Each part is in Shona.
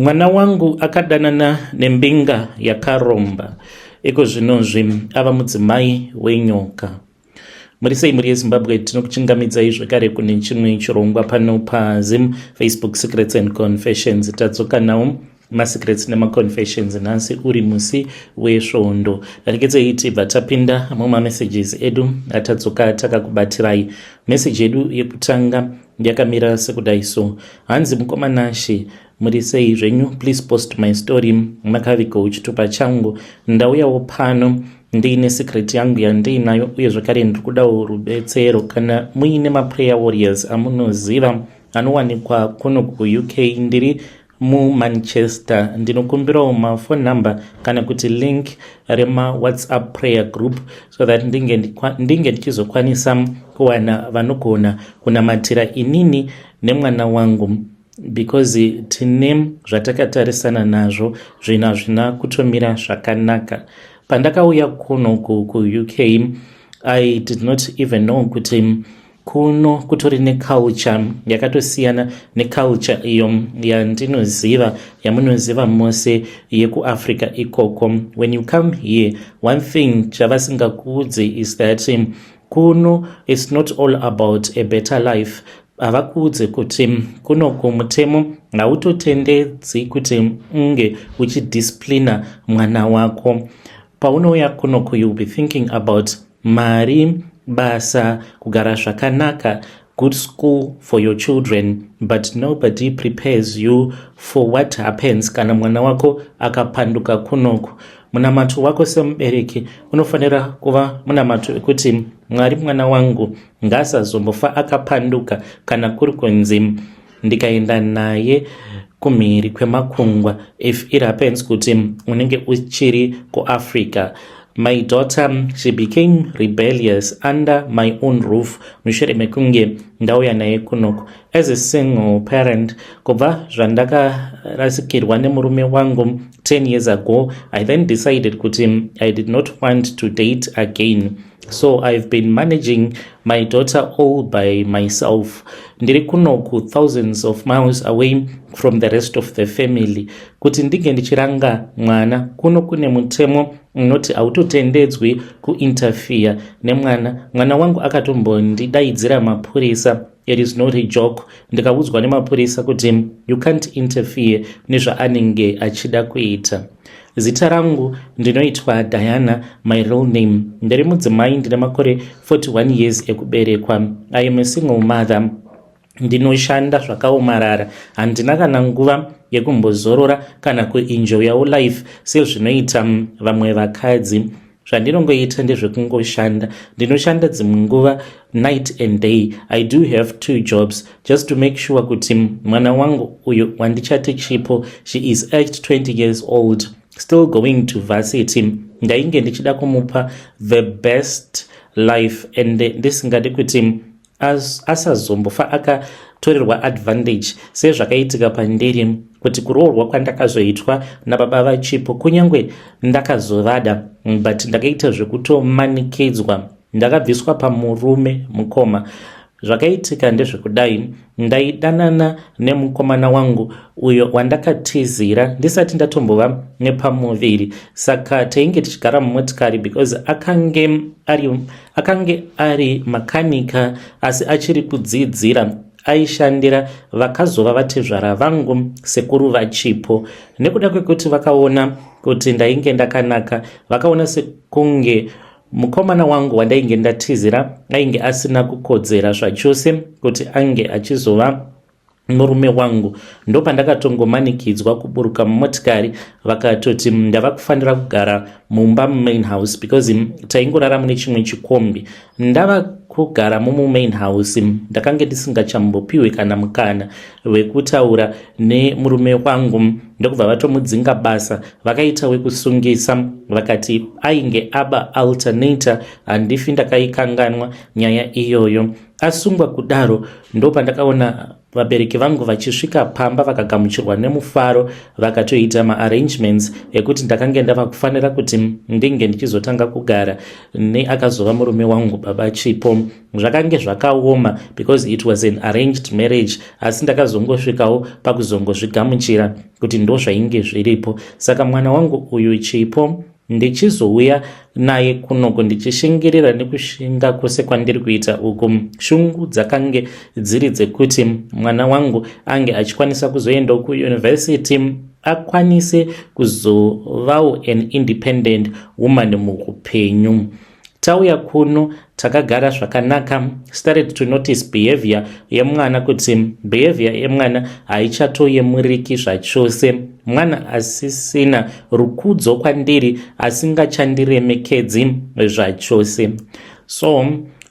Mwana wangu akadanana nembinga yakaromba, iko zvinozvi ava mudzimai wenyoka. Muri sei muri yeZimbabwe? Tinokuchingamidzai zvakare kune chimwe chirongwa pano paZim Facebook Secrets and Confessions. Tadzoka nawo masecrets nemaconfessions nhasi uri musi wesvondo. Reketzei tibva tapinda mumamessages edu atadzoka takakubatirai. Message yedu yekutanga yakamira sekudai so: hanzi mukomanashe, muri sei zvenyu? Please post my story. Makaviko uchitupa changu, ndauyawo pano ndiine secret yangu yandiinayo, uye zvakare ndiri kudawo rubetsero. Kana muine maprayer warriors amunoziva anowanikwa kuno kuUK, ndiri muManchester, ndinokumbirawo mafone number kana kuti link rema WhatsApp prayer group so that ndinge ndichizokwanisa kuwana vanogona kunamatira inini nemwana wangu, because tine zvatakatarisana nazvo zvina kutomira zvakanaka. Pandakauya kuno kuUK, I did not even know kuti kuno kutori neculture yakatosiyana neculture iyo yandinoziva, yamunoziva mose yekuAfrica ikoko. When you come here, one thing chavasingakuudze is that kuno it's not all about a better life. Havakuudze kuti kunoko mutemo hautotendedzi kuti unge uchidisciplina mwana wako. Paunouya kunoko, you'll be thinking about mari, basa, kugara zvakanaka, good school for your children, but nobody prepares you for what happens kana mwana wako akapanduka kunoko. Munamato wako semubereki unofanira kuva munamato ekuti Mwari, mwana wangu ngasazombofa akapanduka kana kuri kunzi ndikaenda naye kumhiri kwemakungwa, if it happens kuti unenge uchiri kuAfrica. My daughter, she became rebellious under my own roof mushure mekunge ndauya naye kunoko. As a single parent, kubva zvandakarasikirwa nemurume wangu 10 years ago, I then decided kuti I did not want to date again. So I've been managing my daughter all by myself. Ndiri kunoku thousands of miles away from the rest of the family. Kuti ndige ndichiranga mwana, kuno kune mutemo unoti autotendedzwi kuinterfere nemwana. Mwana wangu akatombondidaidzira mapurisa. It is not a joke. Ndikaudzwa nemapurisa kuti you can't interfere nezvaanenge achida kuita. Zita rangu ndinoitwa Diana, my real name. Ndiri mudzimai, ndine makore 41 years ekuberekwa. I am a single mother. Ndinoshanda zvakaomarara, handina kana nguva yekumbozorora kana kuenjoyawo life sezvinoita vamwe vakadzi. Zvandinongoita ndezvekungoshanda. Ndinoshanda dzimwe nguva night and day. I do have 2 jobs just to make sure kuti mwana wangu uyo wandichati chipo, she is aged 20 years old, still going to varsity, ndainge ndichida kumupa the best life, and ndisingadi kuti asazombofa akatorerwa advantage sezvakaitika pandiri, kuti kuroorwa kwandakazoitwa nababa vachipo, kunyangwe ndakazovada, but ndakaita zvekutomanikidzwa, ndakabviswa pamurume mukoma. Zvakaitika ndezvekudai, ndaidanana nemukomana wangu uyo wandakatizira ndisati ndatombova nepamuviri. Saka tainge tichigara mumotikari because akange ari makanika asi achiri kudzidzira. Aishandira vakazova vatezvara vangu sekuru vachipo. Nekuda kwekuti vakaona kuti ndainge ndakanaka, vakaona sekunge mukomana wangu wandainge ndatizira ainge asina kukodzera zvachose kuti ange achizova murume wangu. Ndo pandakatongomanikidzwa kuburuka mumotikari, vakatoti ndava kufanira kugara mumba mumain house because taingorara mune chimwe chikombi. Ndava kugara mumain house, ndakange ndisingachambopiwe kana mukana wekutaura nemurume wangu. Ndokubva vatomudzinga basa, vakaita wekusungisa, vakati ainge aba alternator. Handifi ndakaikanganwa nyaya iyoyo. Asungwa kudaro, ndo pandakaona vabereki vangu vachisvika pamba vakagamuchirwa nemufaro vakatoita maarrangements ekuti ndakange ndava kufanira kuti ndinge ndichizotanga kugara neakazova murume wangu baba Chipo. Zvakange zvakaoma because it was an arranged marriage, asi ndakazongosvikawo pakuzongozvigamuchira kuti ndo zvainge zviripo. Saka mwana wangu uyu Chipo ndichizouya naye kunoko ndichishingirira nekushinga kwose kwandiri kuita uku, shungu dzakange dziri dzekuti mwana wangu ange achikwanisa kuzoenda kuuniversity, akwanise kuzovawo an independent woman muupenyu. Tauya kuno takagara zvakanaka, started to notice behavior yemwana, kuti behavior yemwana haichatoyemuriki zvachose. Mwana asisina rukudzo kwandiri, asingachandiremekedzi zvachose. So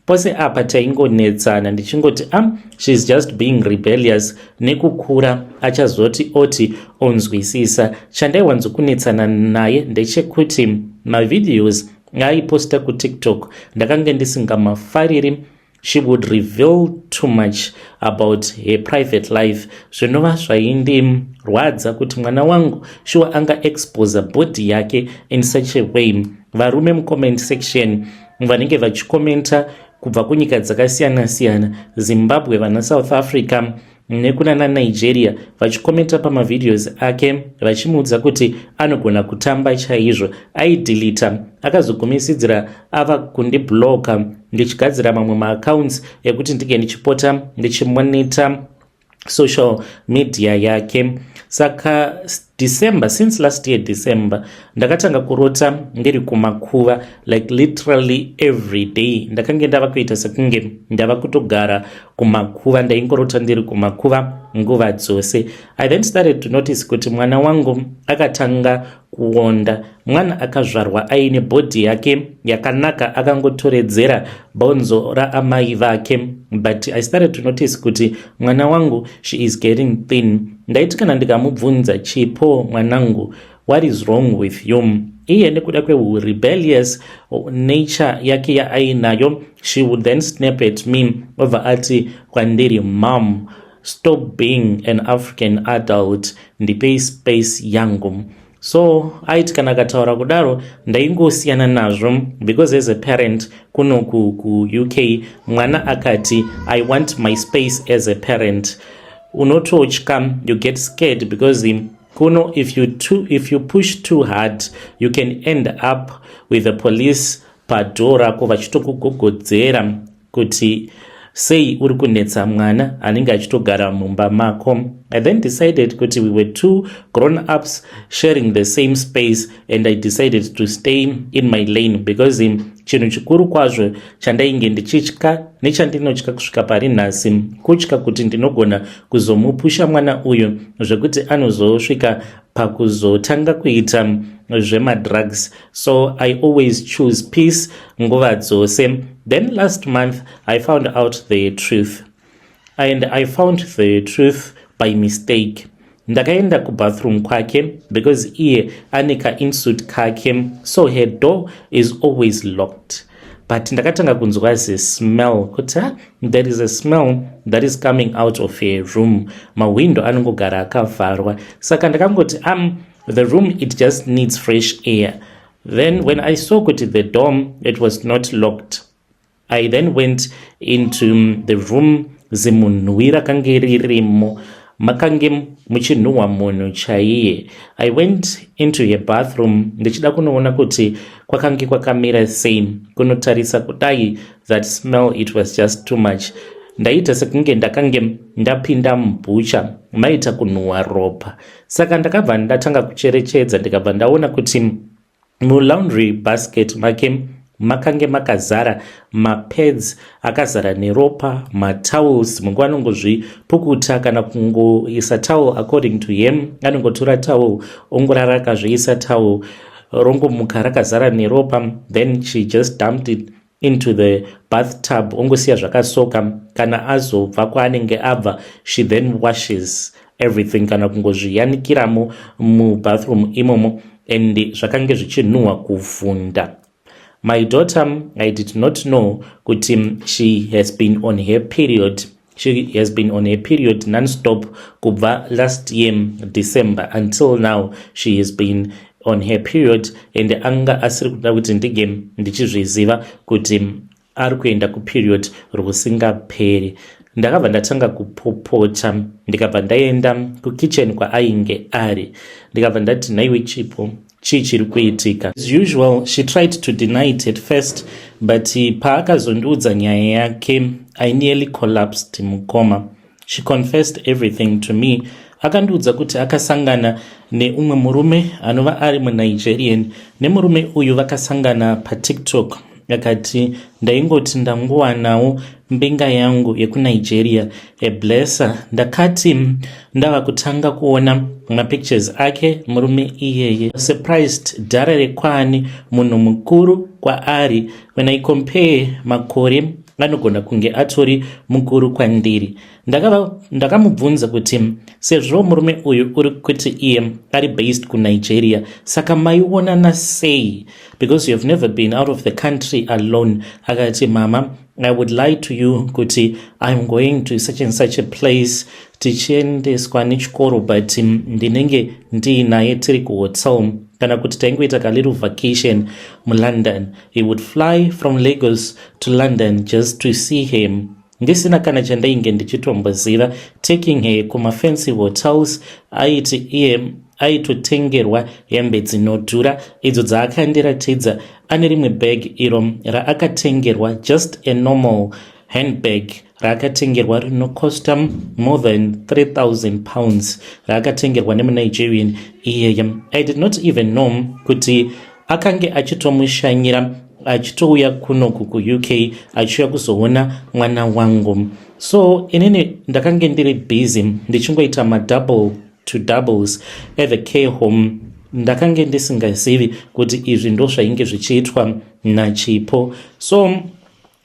pose apa taingonetsana ndichingoti she's just being rebellious. Nekukura achazoti oti onzwisisa. Chandaiwanzokunetsana naye ndechekuti mavideos aiposta kuTikTok ndakange ndisingamafariri. She would reveal too much about her private life. Zvinova zvaindirwadza kuti mwana wangu sure anga expose body yake in such a way. Varume mucomment section vanenge vachikomenta kubva kunyika dzakasiyana siyana, Zimbabwe, vana South Africa nekuna naNigeria, vachikomenta pamavideos ake vachimuudza kuti anogona kutamba chaizvo. Aidelita, akazogumisidzira ava kundibloka ndichigadzira mamwe maaccounts ekuti ndige ndichipota ndichimonita social media yake. Saka December, since last year December, ndakatanga kurota ndiri kumakuva, like literally every day. Ndakange ndava kuita sekunge ndava kutogara kumakuva, ndaingorota ndiri kumakuva nguva dzose. I then started to notice kuti mwana wangu akatanga kuonda. Mwana akazvarwa aine body yake yakanaka, akangotoredzera bonzo raamai vake, but I started to notice kuti mwana wangu she is getting thin. Ndaiti kana ndikamubvunza, Chipo mwanangu, what is wrong with you? Iye nekuda kwerebellious nature yake yaainayo, she would then snap at me over ati kwandiri, mom, stop being an African adult, ndipei space yangu. So aiti kana akataura kudaro ndaingosiyana nazvo, because as a parent kuno ku UK mwana akati I want my space as a parent, unototya, you get scared, because kuno if you push too hard you can end up with the police padora ko vachitokugogodzera kuti sei uri kunetsa mwana anenge achitogara mumba mako. I then decided kuti we were two grown-ups sharing the same space, and I decided to stay in my lane, because chinhu chikuru kwazvo chandainge ndichitya nechandinotya kusvika pari nhasi, kutya kuti ndinogona kuzomupusha mwana uyu zvekuti anozosvika pakuzotanga kuita zvemadrugs. So I always choose peace nguva dzose. Then last month I found out the truth, and I found the truth by mistake. Ndakaenda kubathroom kwake, because iye aneka insuit kake, so her door is always locked. But ndakatanga kunzwa smell, kuti there is a smell that is coming out of her room. Mawindow anongogara akavharwa. Saka ndakangoti the room, it just needs fresh air. Then when I saw kuti the door, it was not locked, I then went into the room. Zimunhuhwi kange ririmo, makange muchinhuhwa munhu chaiye. I went into her bathroom ndichida kunoona kuti kwakange kwakamira sei, kunotarisa kudai that smell, it was just too much. Ndaita sekunge ndakange ndapinda mubhucha maita kunhuhwa ropa. Saka ndakabva ndatanga kucherechedza, ndikabva ndaona kuti mulaundry basket make makange makazara mapads akazara neropa, matowels. Mungu anongozvipukuta kana kungoisa towel according to him, anongotora towel ongorara akazviisa towel rongomuka rakazara neropa, then she just dumped it into the bathtub, ongosiya zvakasoka. Kana azobva kwaanenge abva, she then washes everything, kana kungozviyanikiramo mubathroom imomo, and zvakange zvichinhuhwa kuvhunda. My daughter, I did not know kuti she has been on her period. she has been on a period non-stop kubva last year December until now. She has been on her period, and anga asiri kuda kuti ndige ndichizviziva kuti ari kuenda kuperiod rusingaperi. Ndakabva ndatanga kupopota, ndikabva ndaenda kukitchen kwaainge ari, ndikabva ndati nhaiwe chipo chii chiri kuitika. As usual, she tried to deny it at first, but paakazondiudza nyaya yake, I nearly collapsed mukoma. She confessed everything to me. Akandiudza kuti akasangana neumwe murume anova ari muNigerian, nemurume uyu vakasangana paTikTok. Akati ndaingoti ndangowanawo mbinga yangu yekuNigeria eblessa. Ndakati ndava kutanga kuona mapictures ake murume iyeye. Surprised dhara rekwani munhu mukuru kwaari. When I compare makore anogona kunge atori mukuru kwandiri. Ndakamubvunza kuti sezvo murume uyu uri kuti iye ari based kuNigeria, saka maionana sei? Because you have never been out of the country alone. Akati mama, I would lie to you kuti I'm going to such and such a place tichiendeswa nechikoro, but ndinenge ndiinaye tiri kuhotel kana kuti taingoita ka little vacation muLondon. He would fly from Lagos to London just to see him. Ndisina kana chandainge ndichitomboziva, taking her kuma fancy hotels, aiti iye aitotengerwa hembe dzinodhura idzo dzaakandiratidza. Ane rimwe bag iro raakatengerwa, just a normal handbag, raakatengerwa rinocosta more than 3,000 pounds, raakatengerwa nemuNigerian iyeye. I did not even know kuti akange achitomushanyira achitouya kunoku kuUK achiuya kuzoona mwana wangu. So inini ndakange ndiri busy ndichingoita madouble to doubles at the care home. Ndakange ndisingazivi kuti izvi ndo zvainge zvichiitwa nachipo. So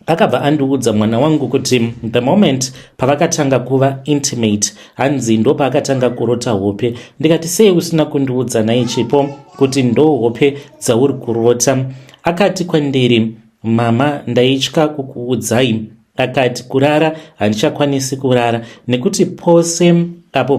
akabva andiudza mwana wangu kuti the moment pavakatanga kuva intimate, hanzi ndo paakatanga kurota hope. Ndikati sei usina kundiudza naye chipo kuti ndo hope dzauri kurota? Akati kwandiri, mama, ndaitya kukuudzai. Akati kurara handichakwanisi kurara nekuti pose apo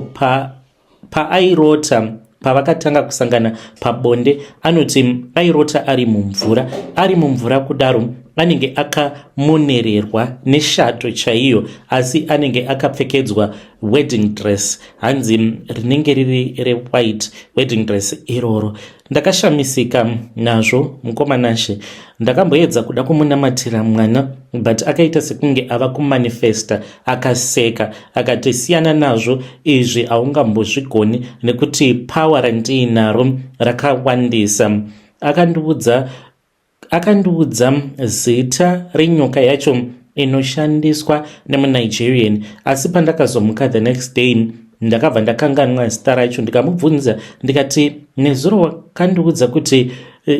paairota pavakatanga kusangana pabonde, anoti airota ari mumvura kudaro anenge akamonererwa neshato chaiyo, asi anenge akapfekedzwa wedding dress, hanzi rinenge riri rewhite wedding dress iroro. Ndakashamisika nazvo mukomanashe. Ndakamboedza kuda kumunamatira mwana, but akaita sekunge ava kumanifesta, akaseka akati siyana nazvo izvi haungambozvigoni nekuti power randiinaro rakawandisa. Akandiudza zita renyoka yacho inoshandiswa nemuNigerian, asi pandakazomuka the next day ndakabva ndakanganwa zita racho. Ndikamubvunza ndikati, nezuro wakandiudza kuti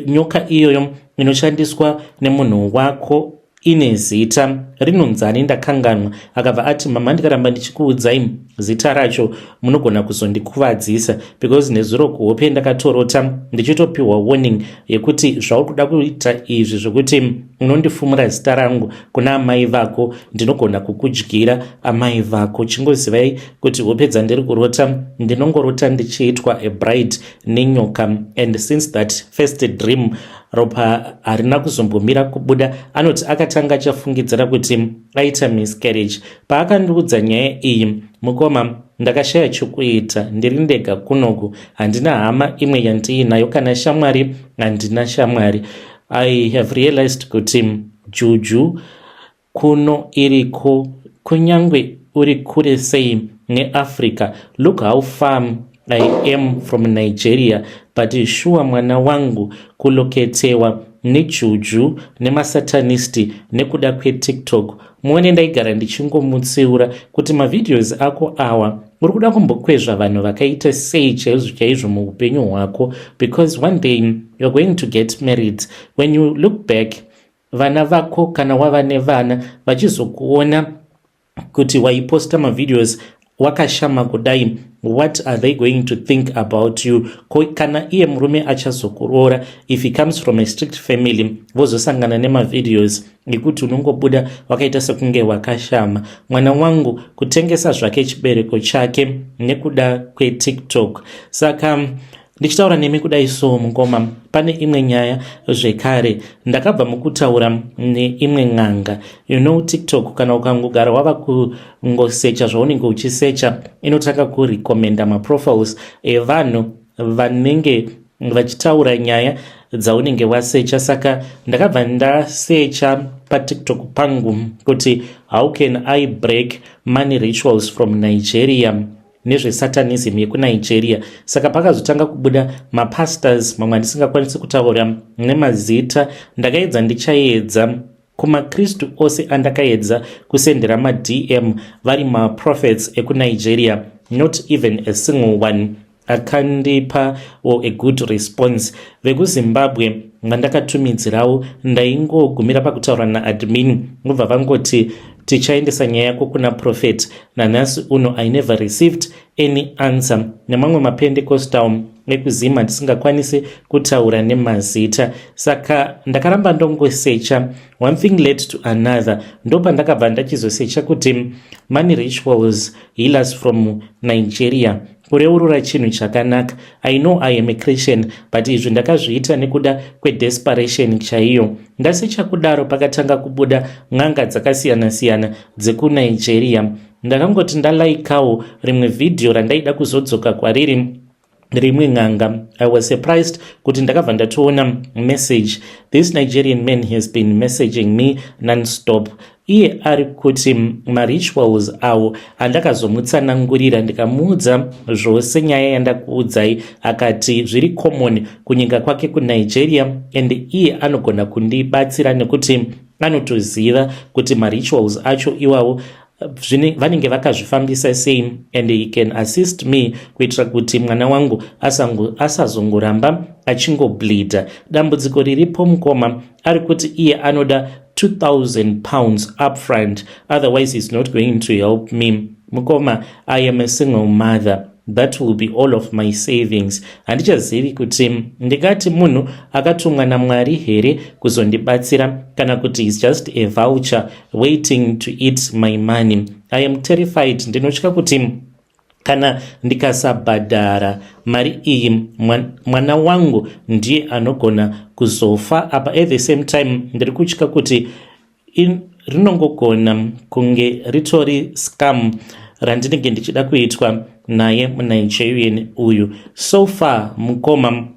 nyoka iyoyo inoshandiswa nemunhu wako ine zita rinonzani? Ndakanganwa. Akabva ati, mama, ndikaramba ndichikuudzai zita racho munogona kuzondikuvadzisa, because nezuro kuhope ndakatorota ndichitopiwa warning yekuti zvauri kuda kuita izvi zvokuti unondifumura zita rangu kuna amai vako, ndinogona kukudyira amai vako. Chingozivai kuti hope dzandiri kurota ndinongorota ndichiitwa a bride nenyoka, and since that first dream ropa harina kuzombomira kubuda. Anoti akatanga achafungidzira kuti aita miscarriage. Paakandiudza nyaya iyi, mukoma, ndakashaya chokuita, ndiri ndega kunoku, handina hama imwe yandiinayo, kana shamwari handina shamwari. I have realized kuti juju kuno iriko, kunyangwe uri kure sei neAfrica. Look how far I am from Nigeria, but sure mwana wangu kuloketewa nejuju nemasatanisti nekuda kweTikTok. Muone ndaigara ndichingomutsiura kuti mavideos ako awa uri kuda kumbokwezva vanhu vakaita sei chaizvo muupenyu hwako, because one day you're going to get married. When you look back, vana vako kana wava nevana vachizokuona kuti waiposta mavideos wakashama kudai, what are they going to think about you? Kana iye murume achazokuroora, if he comes from a strict family, vozosangana nemavideos ekuti unongobuda wakaita sekunge wakashama. Mwana wangu kutengesa zvake chibereko chake nekuda kweTikTok. Saka ndichitaura nemi kudai so mukoma, pane imwe nyaya zvekare ndakabva mukutaura neimwe ng'anga. You know, TikTok kana ukangogara wava kungosecha zvaunenge uchisecha, inotaka kurekomenda maprofiles evanhu vanenge vachitaura nyaya dzaunenge wasecha. Saka ndakabva ndasecha paTikTok pangu kuti how can I break money rituals from Nigeria, nezvesatanism yekunigeria. Saka pakazotanga kubuda mapastors mamwe andisingakwanisi kutaura nemazita. Ndakaedza ndichaedza kumakristu ose andakaedza kusendera madm vari maprophets ekunigeria, not even a single one akandipa a good response. VekuZimbabwe vandakatumidzirawo ndaingogumira pakutaura naadmin vobva vangoti tichaendesa nyaya yako kuna prophet. Nanhasi uno I never received any answer. Nemamwe mapendecostal ekuzima ndisingakwanisi kutaura nemazita. Saka ndakaramba ndongosecha, one thing led to another. Ndopa ndakabva ndachizosecha kuti money rituals healers from Nigeria, kureurura chinhu chakanaka. I know I am a Christian, but izvi ndakazviita nekuda kwedesperation chaiyo. Ndasecha kudaro pakatanga kubuda ng'anga dzakasiyana-siyana dzekunigeria. Ndakangoti ndalaikawo rimwe vhidhiyo randaida kuzodzoka kwariri rimwe ng'anga. I was surprised kuti ndakabva ndatoona message. This Nigerian man has been messaging me non-stop. Iye ari kuti marituals awo andakazomutsanangurira ndikamuudza zvose nyaya yandakuudzai, akati zviri common kunyika kwake kuNigeria, and iye anogona kundibatsira nekuti anotoziva kuti marituals acho iwawo vanenge vakazvifambisa sei, and he can assist me kuitira kuti mwana wangu asazongoramba achingobleeda. Dambudziko riripo mukoma ari kuti iye anoda 2,000 pounds upfront, otherwise he's not going to help me. Mukoma, I am a single mother. That will be all of my savings. Handichazivi kuti ndikati munhu akatumwa naMwari here kuzondibatsira kana kuti is just a voucher waiting to eat my money. I am terrified. Ndinotya kuti kana ndikasabhadhara mari iyi mwana wangu ndiye anogona kuzofa apa. At the same time ndiri kutya kuti rinongogona kunge ritori scam randinenge ndichida kuitwa naye muNigerian uyu. So far mukoma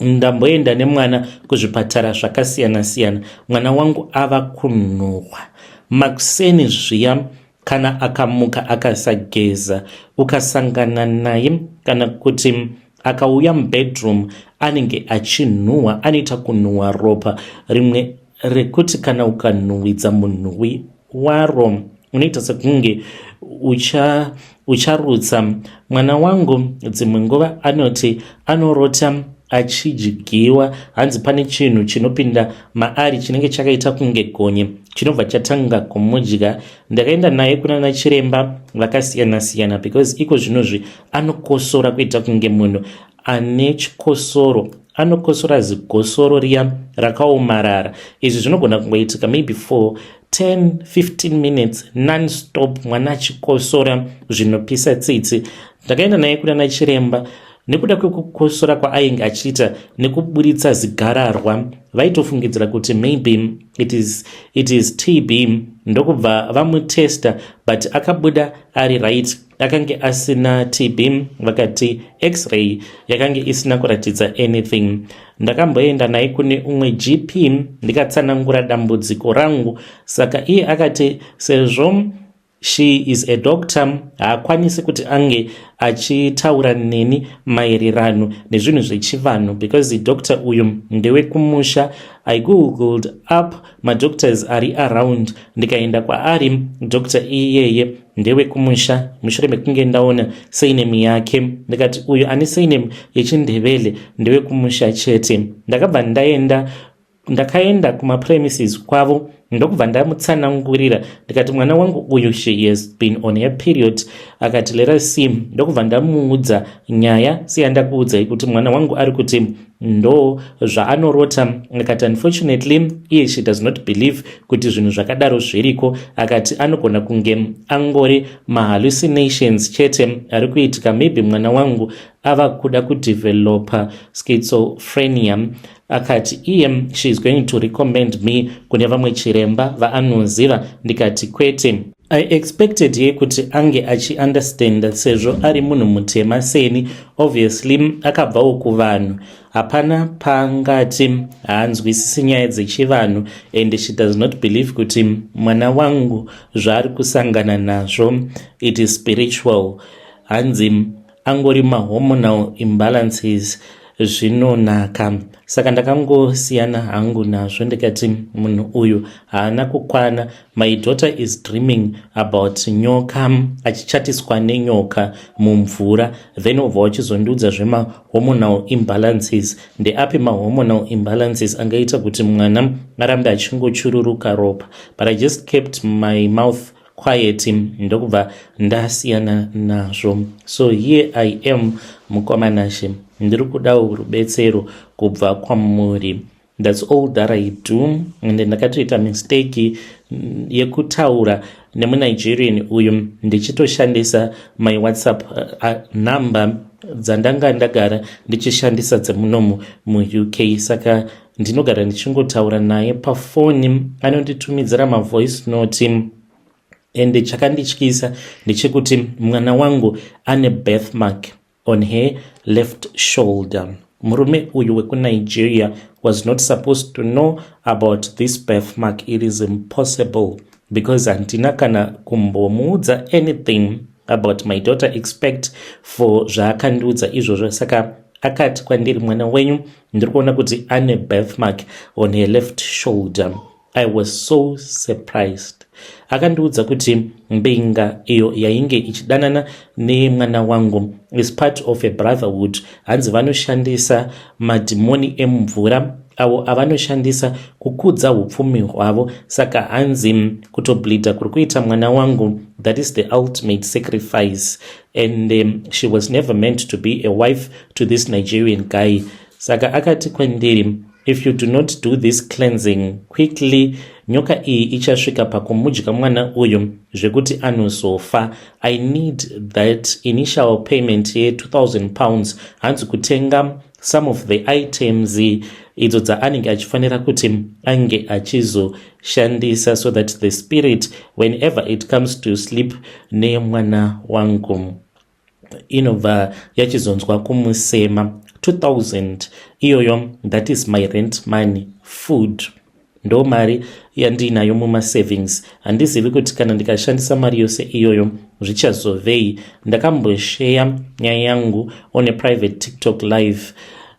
ndamboenda nemwana kuzvipatara zvakasiyana-siyana. Mwana wangu ava kunhuhwa makuseni zviya. Kana akamuka akasageza ukasangana naye kana kuti akauya mubedroom anenge achinhuhwa, anoita kunhuhwa ropa rimwe rekuti kana ukanhuhwidza munhuwi waro unoita sekunge ucharutsa. Mwana wangu dzimwe nguva anoti anorota achidyiwa. Hanzi pane chinhu chinopinda maari chinenge chakaita kunge gonye chinobva chatanga kumudya. Ndakaenda naye kuna chiremba vakasiyana-siyana because iko zvinozvi anokosora kuita kunge munhu ane chikosoro. Anokosora zigosoro riya rakaomarara. Izvi zvinogona kungoitika maybe for 10-15 minutes non-stop, mwana achikosora zvinopisa tsitsi. Ndakaenda naye kuna chiremba nekuda kwekukosora kwaainge achiita nekuburitsa zigararwa, vaitofungidzira kuti maybe it is TB. Ndokubva vamutesta but akabuda ari right, akange asina TB. Vakati x-ray yakange isina kuratidza anything. Ndakamboenda naye kune umwe GP ndikatsanangura dambudziko rangu. Saka iye akati sezvo she is a doctor, haakwanisi kuti ange achitaura neni maererano nezvinhu zvechivanhu because doctor uyu ndewe kumusha. I googled up madoctors ari around, ndikaenda kwaari doctor iyeye ndewe kumusha. Mushure mekunge ndaona surname yake ndikati uyu ane surname yechindevele ndewe kumusha chete. Ndakabva ndakaenda kuma premises kwavo ndokubva ndamutsanangurira ndikati mwana wangu uyu she has been on her period, akati let us see. Ndokubva ndamuudza nyaya seyandakuudzai kuti mwana wangu ari kuti ndo zvaanorota. Akati unfortunately iye she does not believe kuti zvinhu zvakadaro zviriko. Akati anogona kunge angori mahallucinations chete ari kuitika, maybe mwana wangu ava kuda kudevelopa schizophrenia. Akati iye she is going to recommend me kune vamwe chiremba vaanoziva. Ndikati kwete, I expected ye kuti ange achiunderstand sezvo ari munhu mutema seni, obviously akabvawo kuvanhu, hapana paangati haanzwisisi nyaya dzechivanhu, and she does not believe kuti mwana wangu zvaari kusangana nazvo it is spiritual. Hanzi angori mahormonal imbalances zvinonaka. Saka ndakangosiyana hangu nazvo ndikati munhu uyu haana kukwana. My daughter is dreaming about nyoka, achichatiswa nenyoka mumvura, then obva wachizondiudza zvemahormonal imbalances. Ndeapi mahormonal imbalances angaita kuti mwana arambe achingochururuka ropa? But I just kept my mouth quiet, ndokubva ndasiyana nazvo. So here I am, mukomanashe, ndiri kudawo rubetsero kubva kwamuri. That's all that I do. And ndakatoita mistake yekutaura nemuNigerian uyu ndichitoshandisa my WhatsApp number dzandanga ndagara ndichishandisa dzemunomu muUK. Saka ndinogara ndichingotaura naye pafoni, anonditumidzira mavoice note. And chakandityisa ndechekuti mwana wangu ane birthmark on her left shoulder. Murume uyu wekuNigeria was not supposed to know about this birthmark. It is impossible because handina kana kumbomuudza anything about my daughter except for zvaakandiudza izvozvo. Saka akati kwandiri, mwana wenyu ndiri kuona kuti ane birthmark on her left shoulder. I was so surprised. Akandiudza kuti mbinga iyo yainge ichidanana nemwana wangu is part of a brotherhood. Hanzi vanoshandisa madhimoni emumvura avo avanoshandisa kukudza upfumi hwavo. Saka hanzi kutobleeda kuri kuita mwana wangu, that is the ultimate sacrifice, and she was never meant to be a wife to this Nigerian guy. Saka akati kwandiri, if you do not do this cleansing quickly, nyoka iyi ichasvika pakumudya mwana uyu zvekuti anozofa. I need that initial payment ye £2,000 hanzi kutenga some of the items idzo dzaanenge achifanira kuti ange achizoshandisa, so that the spirit whenever it comes to sleep nemwana wangu inobva yachizonzwa kumusema. 2,000 iyoyo, that is my rent money. Food ndo mari yandinayo muma savings. Handizivi kuti kana ndikashandisa mari yose iyoyo zvichazovei. Ndakamboshare nyaya yangu on a private TikTok live.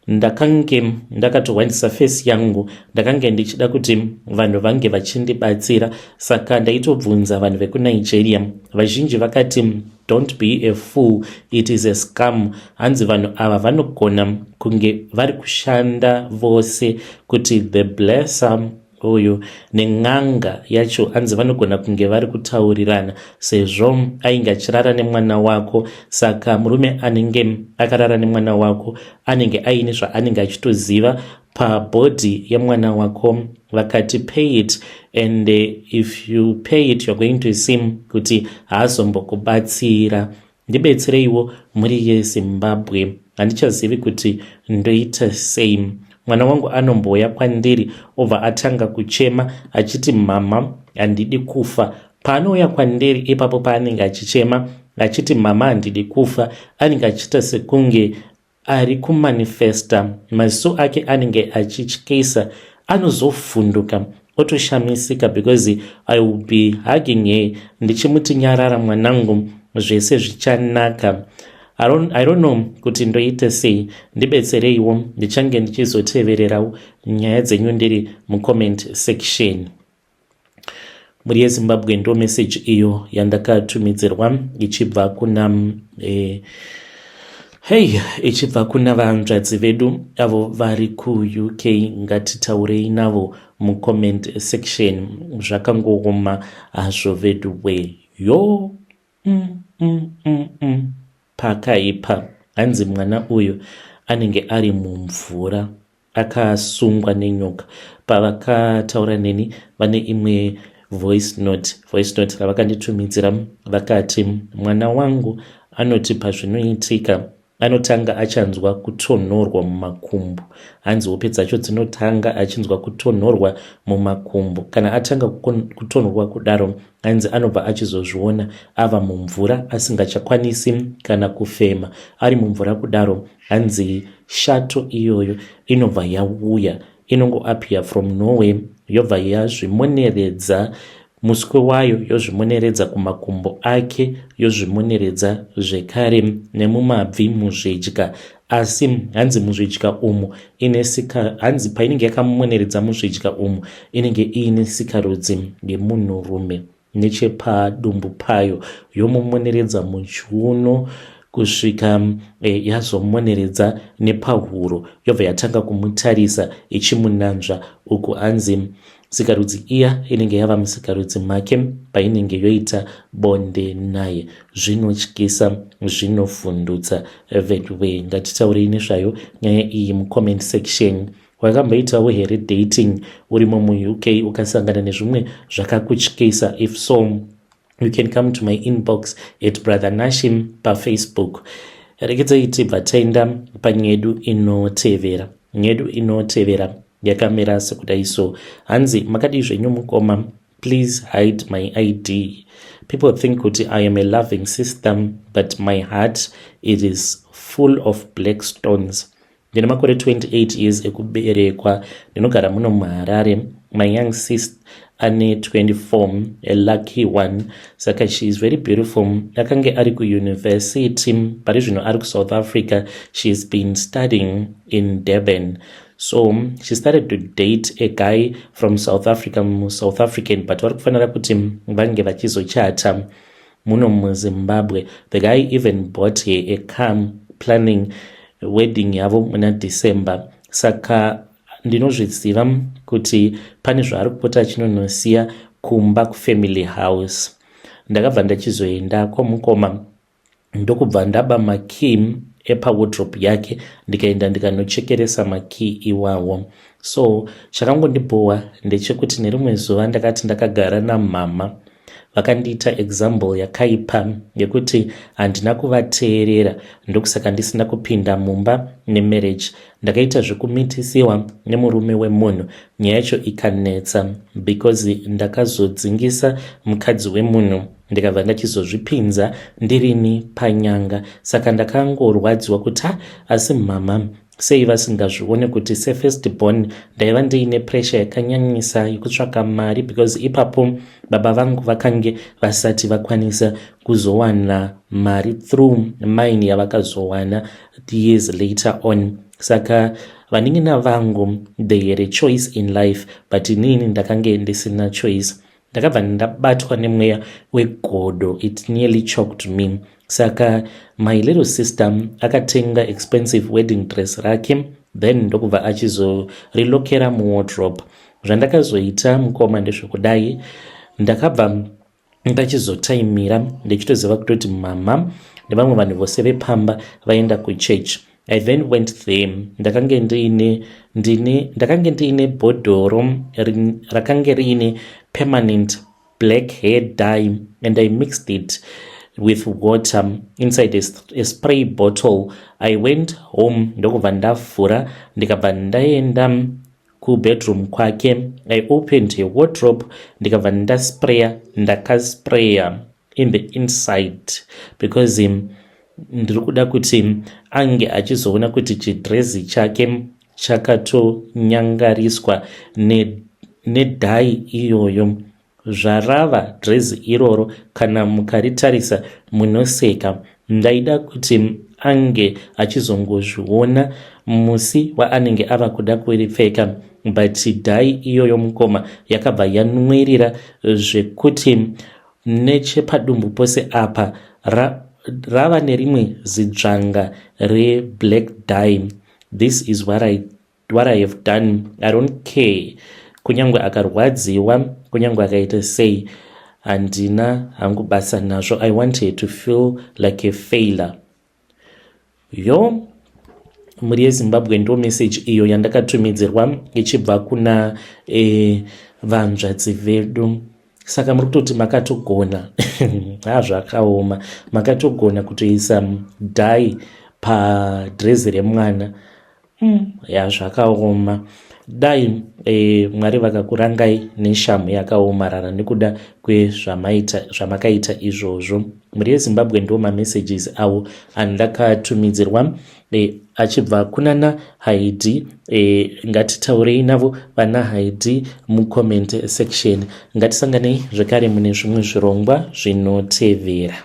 Ndakange ndakatowandisa face yangu, ndakange ndichida kuti vanhu vange vachindibatsira. Saka ndaitobvunza vanhu vekuNigeria, vazhinji vakati don't be a fool, it is a scam. Hanzi vanhu ava vanogona kunge vari kushanda vose kuti the blesser uyu neng'anga yacho hanzi vanogona kunge vari kutaurirana sezvo ainge achirara nemwana wako. Saka murume anenge akarara nemwana wako anenge aine zvaanenge achitoziva pabhodhi yemwana wako. Vakati pay it, and if you pay it you're going to see kuti haazombokubatsira. Ndibetsereiwo muri yeZimbabwe, handichazivi kuti ndoita same. Mwana wangu anomboya kwandiri obva atanga kuchema achiti mama handidi kufa. Paanouya kwandiri ipapo paanenge achichema achiti mama handidi kufa, anenge achita sekunge ari kumanifesta. Maziso ake anenge achityisa, anozovhunduka otoshamisika because I will be hugging her ndichimuti nyarara mwanangu, zvese zvichanaka. I don't know kuti ndoite sei. Ndibetsereiwo, ndichange ndichizotevererawo nyaya dzenyu ndiri mucomment section. Muri yeZimbabwe ndo message iyo yandakatumidzirwa ichibva kuna Hei, ichibva kuna vanzvadzi vedu avo vari kuuk, ngatitaurei navo mucomment section. Zvakangooma hazvo vedu we yo pakaipa. Hanzi mwana uyu anenge ari mumvura akasungwa nenyoka. Pavakataura neni vane imwe voice note ravakanditumidzira vakati, mwana wangu anoti pazvinoitika anotanga achanzwa kutonhorwa mumakumbo. Hanzi hope dzacho dzinotanga achinzwa kutonhorwa mumakumbo. Kana atanga kutonhorwa kudaro, hanzi anobva achizozviona ava mumvura asingachakwanisi kana kufema. Ari mumvura kudaro, hanzi shato iyoyo inobva yauya, inongoappear from nowhere, yobva yazvimoneredza muswe wayo, yozvimoneredza kumakumbo ake, yozvimoneredza zvekare nemumabvi muzvidya. Asi hanzi muzvidya umu hanzi painenge yakamoneredza muzvidya umu inenge iine sikarudzi yemunhurume. Nechepadumbu payo yomumoneredza muchiuno kusvika yazomoneredza nepahuro, yobva yatanga kumutarisa ichimunanzva, uku hanzi sikarudzi iya inenge yava musikarudzi make painenge yoita bonde naye. Zvinotyisa, zvinofundutsa vedwe. Ngatitaurei nezvayo nyaya iyi mucomment section. Wakamboitawo here dating urimo muuk ukasangana nezvimwe zvakakutyisa? If so, you can come to my inbox at Brother Nashim paFacebook. Rekedzai tibva taenda panyedu inotevera. Nyedu inotevera yakamira sekudai so. Hanzi makadi zvenyu mukoma, please hide my ID. People think kuti I am a loving sister, but my heart, it is full of black stones. Ndine makore 28 years ekuberekwa. Ndinogara muno muHarare. My young sister ane 24, a lucky one. Saka she is very beautiful. Akange ari kuuniversity, pari zvino ari kuSouth Africa. She has been studying in Durban. So she started to date a guy from South Africa, South African, but vari kufanira kuti vange vachizochata muno muZimbabwe. The guy even bought her a car, planning wedding yavo muna December. Saka ndinozviziva kuti pane zvaari kupota achinonosiya kumba kufamily house. Ndakabva ndachizoenda kwamukoma ndokubva ndaba makey epawardrobe yake ndikaenda ndikanochekeresa makey iwawo. So chakangondibhowa ndechekuti nerimwe zuva ndakati ndakagara namama, vakandiita example yakaipa yekuti handina kuvateerera, ndokusaka ndisina kupinda mumba nemarriage. Ndakaita zvekumitisiwa nemurume wemunhu, nyaya yacho ikanetsa because ndakazodzingisa mukadzi wemunhu ndikabva ndachizozvipinza ndirini panyanga. Saka ndakangorwadziwa kuti asi mama sei vasingazvione kuti sefirst born ndaiva ndiine pressure yakanyanyisa yekutsvaka mari, because ipapo baba vangu vakange vasati vakwanisa kuzowana mari through mine yavakazowana years later on. Saka vanin'ina vangu they had a choice in life, but inini ndakange ndisina choice. Ndakabva ndabatwa nemweya wegodo, it nearly choked me. Saka my little sister akatenga expensive wedding dress rake, then ndokubva achizorelokera muwardrobe. Zvandakazoita mukoma ndezvekudai, ndakabva ndachizotaimira ndichitoziva kutoti mama nevamwe vanhu vose vepamba vaenda kuchurch. I then went there. Ndakange ndiine bhodhoro rakange riine permanent black hair dye, and I mixed it with water inside a spray bottle. I went home ndokubva ndavhura ndikabva ndaenda kubedroom kwake. I opened a wardrobe ndikabva ndakaspraya in the inside because ndiri kuda kuti ange achizoona kuti chidrezi chake chakatonyangariswa nedhai iyoyo. Zvarava drezi iroro, kana mukaritarisa munoseka. Ndaida kuti ange achizongozviona musi waanenge ava kuda kuripfeka, but dhai iyoyo mukoma yakabva yanwirira zvekuti nechepadumbu pose apa rava nerimwe zidzvanga reblack dye. This is what I have done. I don't care kunyange akarwadziwa, kunyange akaita sei, handina hangu basa nazvo. I wanted to feel like a failure. Yo, muri yeZimbabwe ndo message iyo yandakatumidzirwa ichibva kuna vanzvadzi vedu. Saka muri kutoti makatogona zvakaoma, makatogona kutoisa dye padrezi remwana. Zvakaoma. Dai Mwari vakakurangai neshamu yakaomarara nekuda kwezvamakaita izvozvo. Muri yeZimbabwe ndo mamessages avo andakatumidzirwa achibva kunana Haidi. Ngatitaurei navo vana Haidi mucomment section. Ngatisanganei zvekare mune zvimwe zvirongwa zvinotevera.